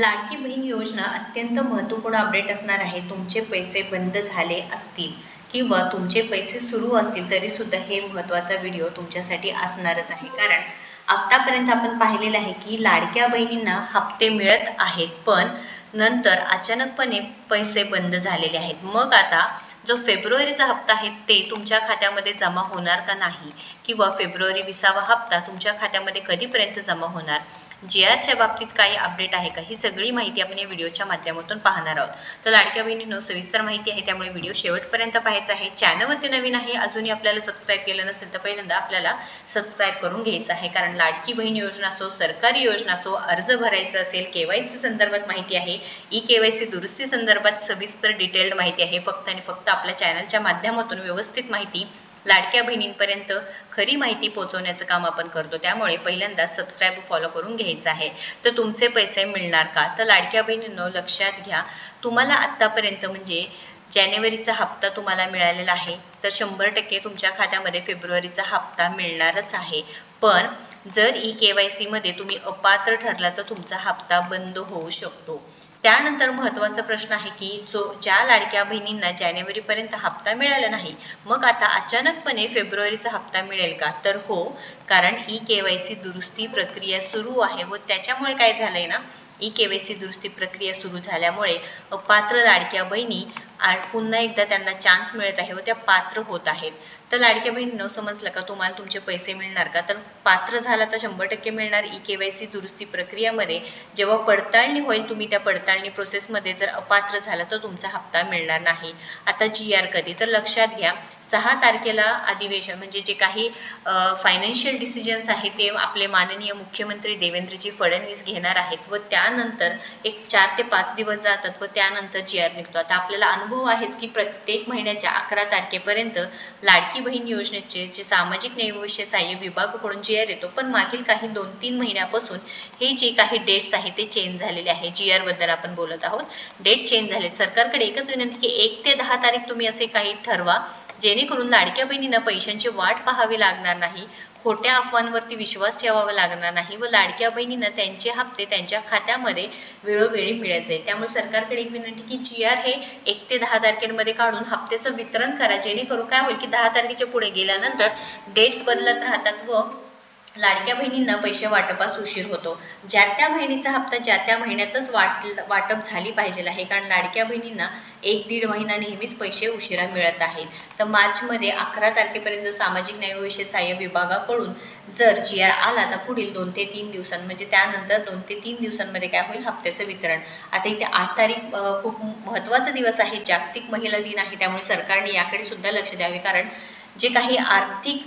लाडकी बहीण योजना अत्यंत महत्त्वपूर्ण अपडेट असणार आहे. तुमचे पैसे बंद झाले असतील किंवा तुमचे पैसे सुरू असतील तरीसुद्धा हे महत्त्वाचा व्हिडिओ तुमच्यासाठी असणारच आहे. कारण आत्तापर्यंत आपण पाहिलेलं आहे की लाडक्या बहिणींना हप्ते मिळत आहेत, पण नंतर अचानकपणे पैसे बंद झालेले आहेत. मग आता जो फेब्रुवारीचा हप्ता आहे ते तुमच्या खात्यामध्ये जमा होणार का नाही, किंवा फेब्रुवारी 20वा हप्ता तुमच्या खात्यामध्ये कधीपर्यंत जमा होणार, GRच्या बाबतीत काही अपडेट आहे का, ही सगळी माहिती आपण या व्हिडिओच्या माध्यमातून पाहणार आहोत. तर लाडक्या बहिणींनो, सविस्तर माहिती आहे, त्यामुळे व्हिडिओ शेवटपर्यंत पाहायचा आहे. चॅनलवरती नवीन आहे, अजूनही आपल्याला सबस्क्राईब केलं नसेल तर पहिल्यांदा आपल्याला सबस्क्राईब करून घ्यायचं आहे. कारण लाडकी बहीण योजना असो, सरकारी योजना असो, अर्ज भरायचा असेल, KYC संदर्भात माहिती आहे, KYC दुरुस्ती संदर्भात सविस्तर डिटेल्ड माहिती आहे. फक्त आणि फक्त आपल्या चॅनलच्या माध्यमातून व्यवस्थित माहिती लाडक्या बहिणींपर्यंत खरी माहिती पोहोचवण्याचं काम आपण करतो. त्यामुळे पहिल्यांदा सबस्क्राईब फॉलो करून घ्यायचं आहे. तर तुमचे पैसे मिळणार का? तर लाडक्या बहिणींनो, लक्षात घ्या, तुम्हाला आत्तापर्यंत म्हणजे जानेवारीचा हप्ता तुम्हाला मिळालेला आहे, तर 100% तुमच्या खात्यामध्ये फेब्रुवारीचा हप्ता मिळणारच आहे. पण जर KYC मध्ये तुम्ही अपात्र ठरला तर तुमचा हप्ता बंद होऊ शकतो. त्यानंतर महत्त्वाचा प्रश्न आहे की ज्या लाडक्या बहिणींना जानेवारीपर्यंत हप्ता मिळाला नाही, मग आता अचानकपणे फेब्रुवारीचा हप्ता मिळेल का? तर हो, कारण KYC दुरुस्ती प्रक्रिया सुरू आहे व त्याच्यामुळे काय झालंय ना, KYC दुरुस्ती प्रक्रिया सुरू झाल्यामुळे अपात्र लाडक्या बहिणी पुन्हा एकदा त्यांना चान्स मिळत आहे व त्या पात्र होत आहेत. तर लाडक्या बहिणींनो, समजलं का तुम्हाला तुमचे पैसे मिळणार का? तर पात्र झाला तर 100% मिळणार. KYC दुरुस्ती प्रक्रियामध्ये जेव्हा पडताळणी होईल, तुम्ही त्या पडताळणी प्रोसेसमध्ये जर अपात्र झाला तर तुमचा हप्ता मिळणार नाही. आता GR कधी? तर लक्षात घ्या, 6 तारखेला अधिवेशन म्हणजे जे काही फायनान्शियल डिसिजन्स आहे ते आपले माननीय मुख्यमंत्री देवेंद्रजी फडणवीस घेणार आहेत व त्यानंतर एक 4 ते 5 दिवस जातात व त्यानंतर GR निघतो. आता आपल्याला अनुभव आहेच की प्रत्येक महिन्याच्या 11 तारखेपर्यंत लाडकी बहीण योजनेचे जे सामाजिक न्याय व सहाय्य विभागाकडून GR येतो, पण मागील काही 2-3 महिन्यापासून हे जे काही डेट्स आहे ते चेंज झालेले आहे. GR बद्दल आपण बोलत आहोत, डेट चेंज झाले. सरकारकडे एकच विनंती की 1 ते 10 तारीख तुम्ही असे काही ठरवा, जेणेकरून लाडक्या बहिणींना पैशांची वाट पाहावी लागणार नाही, खोट्या अफवांवरती विश्वास ठेवावा लागणार नाही व लाडक्या बहिणींना त्यांचे हप्ते त्यांच्या खात्यामध्ये वेळोवेळी मिळत जाईल. त्यामुळे सरकारकडे एक विनंती की GR हे 1 ते 10 तारखेमध्ये काढून हप्त्याचं वितरण करा, जेणेकरून काय होईल की 10 तारखेच्या पुढे गेल्यानंतर डेट्स बदलत राहतात व लाडक्या बहिणींना पैसे वाटपास उशीर होतो. ज्या त्या बहिणीचा हप्ता ज्या त्या महिन्यातच वाटप झाली पाहिजे आहे, कारण लाडक्या बहिणींना 1-1.5 महिना नेहमीच पैसे उशिरा मिळत आहेत. तर मार्चमध्ये 11 तारखेपर्यंत सामाजिक न्याय व सहाय्य विभागाकडून जर GR आला तर पुढील 2 ते 3 दिवसांत म्हणजे त्यानंतर 2 ते 3 दिवसांमध्ये काय होईल, हप्त्याचं वितरण. आता इथे 8 तारीख खूप महत्त्वाचा दिवस आहे, जागतिक महिला दिन आहे, त्यामुळे सरकारने याकडे सुद्धा लक्ष द्यावे. कारण जे काही आर्थिक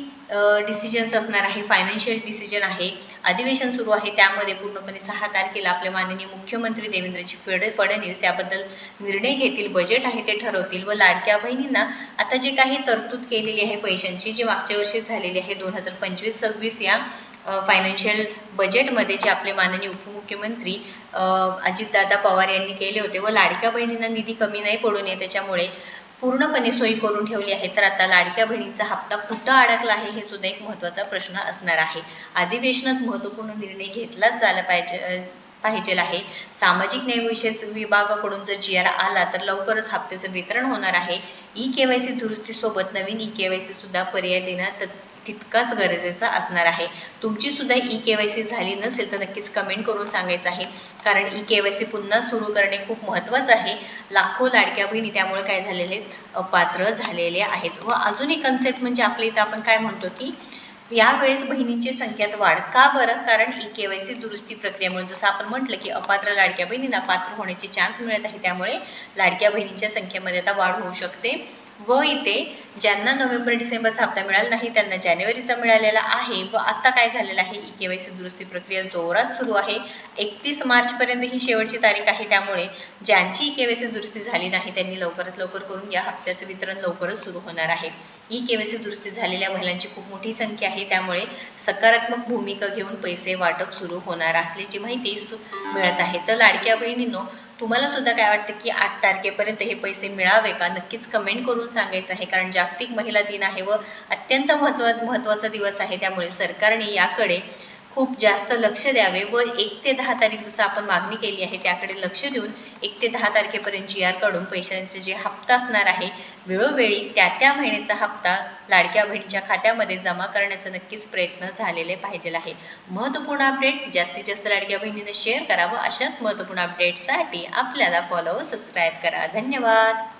डिसिजन्स असणार आहे, फायनान्शियल डिसिजन आहे, अधिवेशन सुरू आहे, त्यामध्ये पूर्णपणे 6 तारखेला आपले माननीय मुख्यमंत्री देवेंद्रजी फडणवीस याबद्दल निर्णय घेतील, बजेट आहे ते ठरवतील व लाडक्या बहिणींना आता जे काही तरतूद केलेली आहे पैशांची, जी मागच्या वर्षी झालेली आहे 2025-26 या फायनान्शियल बजेटमध्ये, जे आपले माननीय उपमुख्यमंत्री अजितदादा पवार यांनी केले होते व लाडक्या बहिणींना निधी कमी नाही पडू नये त्याच्यामुळे पूर्णपणे सोयी करून ठेवली आहे. तर आता लाडक्या बहिणींचा हप्ता कुठं अडकला आहे हे सुद्धा एक महत्त्वाचा प्रश्न असणार आहे. अधिवेशनात महत्त्वपूर्ण निर्णय घेतलाच झाला पाहिजे आहे. सामाजिक न्याय विभागाकडून जर GR आला तर लवकरच हप्त्याचं वितरण होणार आहे. KYC दुरुस्तीसोबत नवीन KYC सुद्धा पर्याय देण्यात तितकाच गरजेचा असणार आहे. तुमची सुद्धा KYC झाली नसेल तर नक्कीच कमेंट करून सांगायचं आहे, कारण KYC पुन्हा सुरू करणे खूप महत्त्वाचं आहे. लाखो लाडक्या बहिणी त्यामुळे काय झालेले, अपात्र झालेले आहेत. व अजून एक कन्सेप्ट म्हणजे आपल्या इथं आपण काय म्हणतो की यावेळेस बहिणींची संख्यात वाढ का बरं? कारण KYC दुरुस्ती प्रक्रियेमुळे, जसं आपण म्हटलं की अपात्र लाडक्या बहिणींना पात्र होण्याची चान्स मिळत आहे, त्यामुळे लाडक्या बहिणींच्या संख्येमध्ये आता वाढ होऊ शकते. व इथे ज्यांना नोव्हेंबर-डिसेंबरचा हप्ता मिळाला नाही त्यांना जानेवारीचा मिळालेला आहे. व आता काय झालेलं आहे, KYC दुरुस्ती प्रक्रिया जोरात सुरू आहे. 31 मार्चपर्यंत ही शेवटची तारीख आहे, त्यामुळे ज्यांची KYC दुरुस्ती झाली नाही त्यांनी लवकरात लवकर करून या हप्त्याचं वितरण लवकरच सुरू होणार आहे. KYC दुरुस्ती झालेल्या महिलांची खूप मोठी संख्या आहे, त्यामुळे सकारात्मक भूमिका घेऊन पैसे वाटप सुरू होणार असल्याची माहिती मिळत आहे. तर लाडक्या बहिणींनो, तुम्हाला सुद्धा काय वाटतं की 8 तारखेपर्यंत हे पैसे मिळावे का? नक्कीच कमेंट करून सांगायचं आहे, कारण जागतिक महिला दिन आहे व अत्यंत महत्त्वाचा दिवस आहे, त्यामुळे सरकारने याकडे खूप जास्त लक्ष द्यावे व 1 ते 10 तारीख जसं आपण मागणी केली आहे त्याकडे लक्ष देऊन 1 ते 10 तारखेपर्यंत GR काढून पैशांचे जे हप्ता असणार आहे वेळोवेळी त्या महिन्याचा हप्ता लाडक्या बहिणीच्या खात्यामध्ये जमा करण्याचा नक्कीच प्रयत्न झालेले पाहिजे आहे. महत्त्वपूर्ण अपडेट जास्तीत जास्त लाडक्या बहिणीने शेअर करावं. अशाच महत्त्वपूर्ण अपडेटसाठी आपल्याला फॉलो व सबस्क्राईब करा. धन्यवाद.